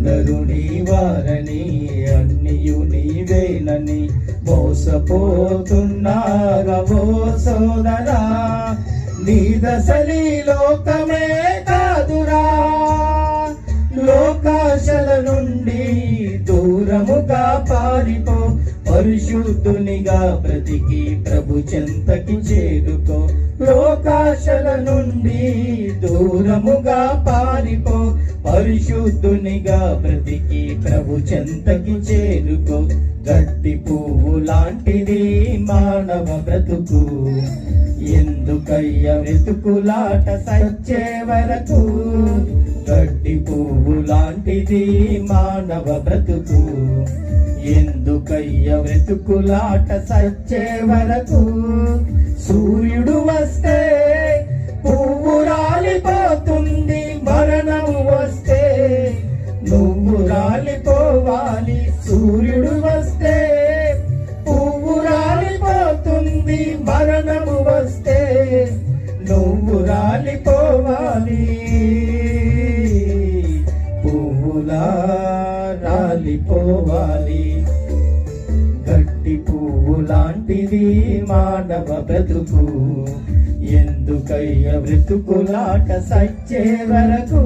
అందరూ నీ వారని అన్నియు నీవేనని మోసపోతున్నారవో సోదరా. నీ దశలి లోకమే కాదురా, లోకాశల నుండి దూరముగా పారిపో. పరిశుద్ధునిగా బ్రతికి ప్రభు చెంతకి చేరుకో. లోకాశల నుండి దూరముగా పారిపో. పరిశుద్ధునిగా బ్రతికి ప్రభు చెంతకి చేరుకో. గట్టి పువ్వు లాంటిది మానవ బ్రతుకు, ఎందుకయ్య వెతుకులాట సచ్చే వరకు. గడ్డి పువ్వు లాంటిది మానవ బ్రతుకు, ఎందుకయ్య వెతుకులాట సచ్చే వరకు. సూర్యుడు వస్తే పువ్వు రాలిపోతుంది, మరణం వస్తే నువ్వు రాలిపోవాలి. సూర్యుడు వస్తే పువ్వు రాలిపోతుంది, మరణము వస్తే నువ్వు రాలిపోవాలి. పువ్వులా రాలిపోవాలి. గట్టి పువ్వు లాంటిది మానవ బ్రతుకు, ఎందుకయ్య బ్రతుకులాట సచ్చే వరకు.